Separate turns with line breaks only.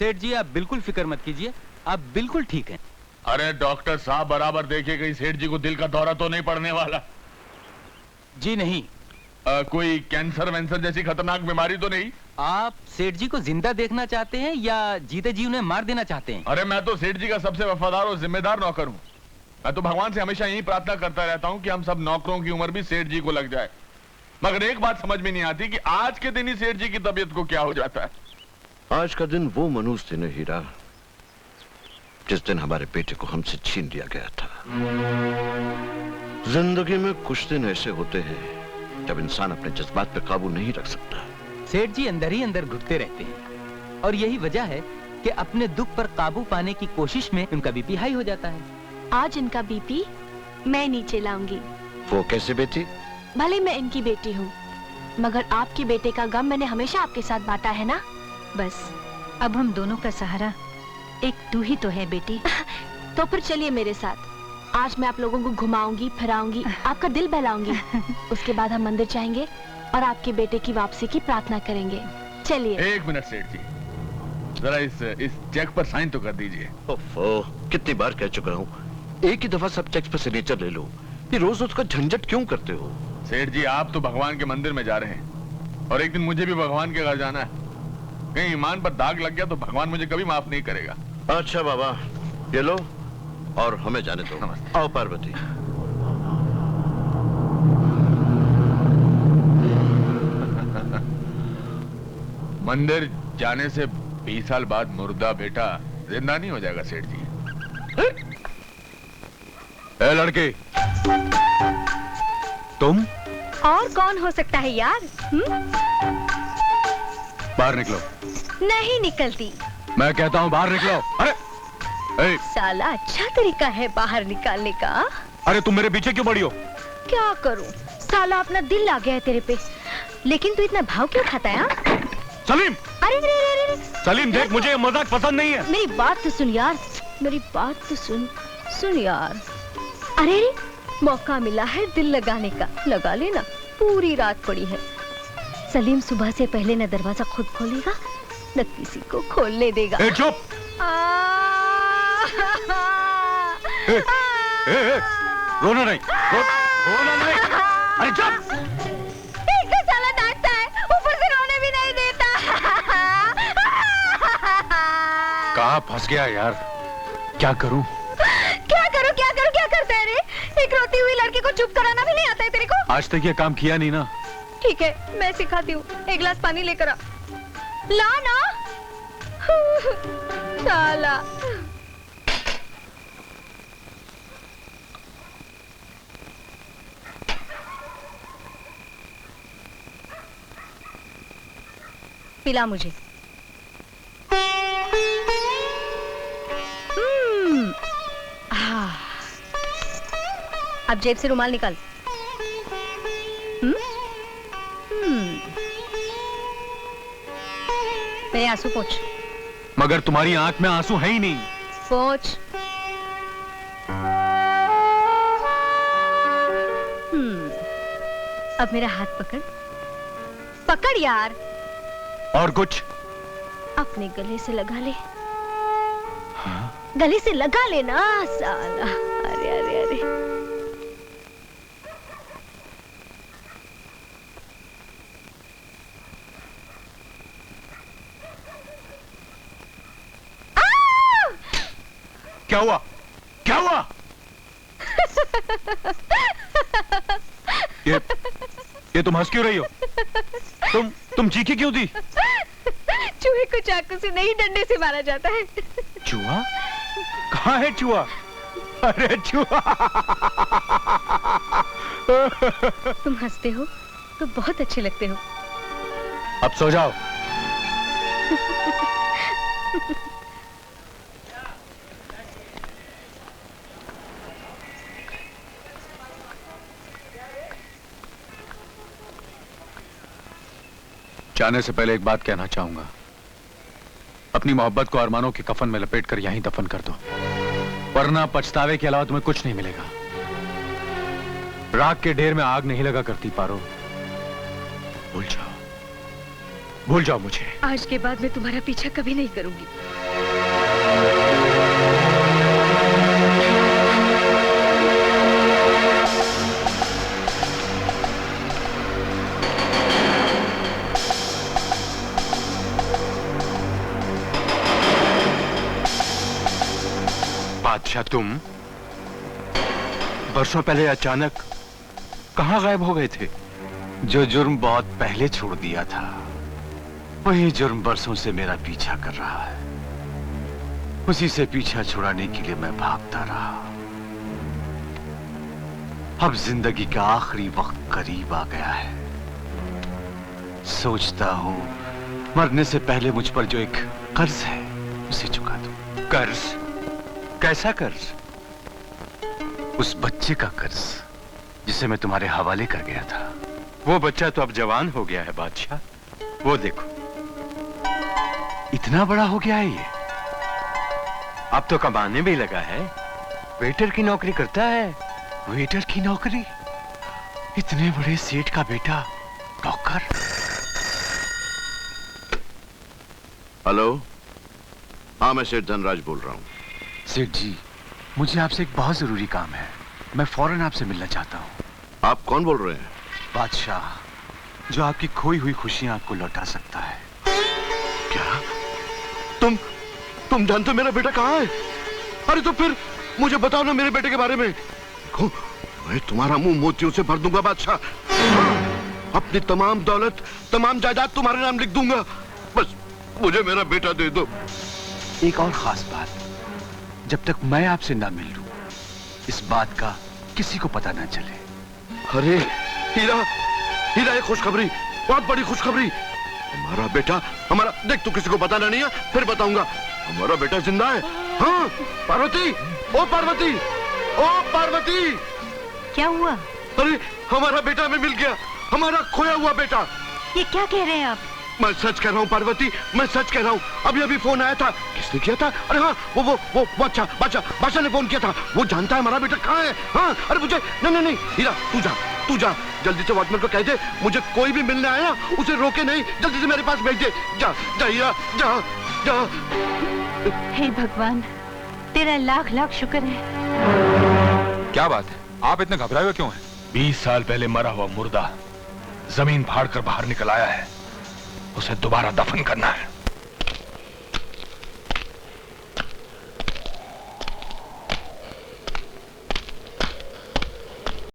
सेठ जी आप बिल्कुल फिक्र मत कीजिए, आप बिल्कुल ठीक हैं।
अरे डॉक्टर साहब बराबर देखिए कहीं सेठ जी को दिल का दौरा तो नहीं पड़ने वाला।
जी नहीं।
कोई कैंसर वैंसर जैसी खतरनाक बीमारी तो नहीं?
आप सेठ जी को जिंदा देखना चाहते हैं या जीते जी उन्हें मार देना चाहते हैं?
अरे मैं तो सेठ जी का सबसे वफादार और जिम्मेदार नौकर हूँ। मैं तो भगवान से हमेशा यही प्रार्थना करता रहता हूँ कि हम सब नौकरों की उम्र भी सेठ जी को लग जाए। मगर एक बात समझ में नहीं आती कि आज के दिन ही सेठ जी की तबीयत को क्या हो जाता है।
आज का दिन वो मनहूस दिन है हीरा, जिस दिन हमारे बेटे को हमसे छीन लिया गया था। जिंदगी में कुछ दिन ऐसे होते हैं जब इंसान अपने जज्बात पे काबू नहीं रख सकता।
सेठ जी अंदर ही अंदर घुटते रहते हैं और यही वजह है कि अपने दुख पर काबू पाने की कोशिश में उनका बीपी हाई हो जाता है।
आज इनका बीपी मैं नीचे लाऊंगी।
वो कैसे बेटी?
भले मैं इनकी बेटी हूँ, मगर आपके बेटे का गम मैंने हमेशा आपके साथ बांटा है ना।
बस अब हम दोनों का सहारा एक तू ही तो है बेटी।
तो फिर चलिए मेरे साथ। आज मैं आप लोगों को घुमाऊंगी, फिराऊंगी, आपका दिल बहलाऊंगी। उसके बाद हम मंदिर जाएंगे और आपके बेटे की वापसी की प्रार्थना करेंगे। चलिए।
एक मिनट सेठ जी, जरा इस चेक पर साइन तो कर दीजिए।
ओफो, कितनी बार कह चुका हूँ, एक ही दफा सब चेक पर सिग्नेचर ले लो। ये रोज उसका झंझट क्यों करते हो?
सेठ जी आप तो भगवान के मंदिर में जा रहे हैं और एक दिन मुझे भी भगवान के घर जाना है। कहीं ईमान पर दाग लग गया तो भगवान मुझे कभी माफ नहीं करेगा।
अच्छा बाबा, ये लो और हमें जाने दो। आओ पार्वती।
मंदिर जाने से 20 साल बाद मुर्दा बेटा जिंदा नहीं हो जाएगा सेठ जी।
ए लड़के, तुम?
और कौन हो सकता है यार?
बाहर निकलो।
नहीं निकलती।
मैं कहता हूँ बाहर निकलो। अरे ए,
साला अच्छा तरीका है बाहर निकालने का।
अरे तुम मेरे पीछे क्यों पड़ी हो?
क्या करूं, साला अपना दिल आ गया है तेरे पे। लेकिन तू इतना भाव क्यों खाता है?
सलीम!
अरे रे रे रे।
सलीम देख, मुझे ये मजाक पसंद नहीं है।
मेरी बात तो सुन यार, मेरी बात तो सुन यार। अरे रे, मौका मिला है दिल लगाने का, लगा लेना। पूरी रात पड़ी है। सलीम सुबह से पहले न दरवाजा खुद खोलेगा न किसी को खोलने देगा।
ए, चुप! रोना नहीं, रोना नहीं। अरे चुप!
एक तो साला डांटता है, ऊपर से रोने भी नहीं देता।
कहाँ फंस गया यार? क्या करूं?
क्या करता है रे? एक रोती हुई लड़की को चुप कराना भी नहीं आता है तेरे को?
आज तक ये काम किया नहीं ना।
ठीक है, मैं सिखाती हूँ। एक गिलास पानी लेकर आ। ला ना। साला। पिला मुझे। अब जेब से रुमाल निकाल। मेरे आंसू पोंछ।
मगर तुम्हारी आंख में आंसू है ही नहीं।
पोंछ। अब मेरा हाथ पकड़। पकड़ यार।
और कुछ?
अपने गले से लगा ले। हाँ? गले से लगा लेना साला। अरे अरे अरे।
क्या हुआ? क्या हुआ? ये तुम हंस क्यों रही हो? तुम चीखी क्यों थी?
चूहे को चाकू से नहीं डंडे से मारा जाता है।
चूहा? कहाँ है चूहा? अरे चूहा!
तुम हंसते हो तो बहुत अच्छे लगते हो।
अब सो जाओ। जाने से पहले एक बात कहना चाहूंगा। अपनी मोहब्बत को अरमानों के कफन में लपेट कर यहीं दफन कर दो, वरना पछतावे के अलावा तुम्हें कुछ नहीं मिलेगा। राख के ढेर में आग नहीं लगा करती पारो, भूल जाओ। भूल जाओ मुझे।
आज के बाद मैं तुम्हारा पीछा कभी नहीं करूंगी।
बादशाह, तुम बरसों पहले अचानक कहां गायब हो गए थे? जो जुर्म बहुत पहले छोड़ दिया था, वही जुर्म बरसों से मेरा पीछा कर रहा है। उसी से पीछा छुड़ाने के लिए मैं भागता रहा। अब जिंदगी का आखिरी वक्त करीब आ गया है। सोचता हूं मरने से पहले मुझ पर जो एक कर्ज है उसे चुका दूं। कर्ज? कैसा कर्ज? उस बच्चे का कर्ज जिसे मैं तुम्हारे हवाले कर गया था। वो बच्चा तो अब जवान हो गया है बादशाह। वो देखो, इतना बड़ा हो गया है ये। अब तो कमाने में लगा है। वेटर की नौकरी करता है। वेटर की नौकरी? इतने बड़े सेठ का बेटा नौकर?
हेलो, हाँ मैं सेठ धनराज बोल रहा हूँ।
सेठ जी, मुझे आपसे एक बहुत जरूरी काम है। मैं फौरन आपसे मिलना चाहता हूँ।
आप कौन बोल रहे हैं?
बादशाह, जो आपकी खोई हुई खुशियां आपको लौटा सकता है।
क्या? तुम जानते हो मेरा बेटा कहाँ है? अरे तो फिर मुझे बताओ ना मेरे बेटे के बारे में। देखो, मैं तुम्हारा मुंह मोतियों से भर दूंगा बादशाह। हाँ, अपनी तमाम दौलत, तमाम जायदाद तुम्हारे नाम लिख दूंगा। बस मुझे मेरा बेटा दे दो।
एक और खास बात, जब तक मैं आपसे ना मिल लूं, इस बात का किसी को पता ना चले।
अरे हीरा, हीरा एक खुशखबरी, बहुत बड़ी खुशखबरी। हमारा बेटा, हमारा, देख तू किसी को बताना नहीं है, फिर बताऊंगा। हमारा बेटा जिंदा है। हाँ, पार्वती, ओ पार्वती, ओ पार्वती।
क्या हुआ?
अरे हमारा बेटा हमें मिल गया, हमारा खोया हुआ बेटा।
ये क्या कह रहे हैं आप?
मैं सच कह रहा हूँ पार्वती, मैं सच कह रहा हूँ। अभी अभी फोन आया था। किसने किया था? अरे हाँ, वो अच्छा बादशाह ने फोन किया था। वो जानता है हमारा बेटा कहाँ है। हाँ, अरे मुझे नहीं हीरा, तू जा जल्दी से वॉचमैन को कह दे, मुझे कोई भी मिलने आया उसे रोके नहीं, जल्दी से मेरे पास भेज दे। जा हीरा, जा।
हे भगवान, तेरा लाख लाख शुक्र है।
क्या बात है, आप इतने घबराए हुए क्यों हैं?
20 साल पहले मरा हुआ मुर्दा जमीन फाड़ कर बाहर निकल आया है। उसे दोबारा दफन करना है।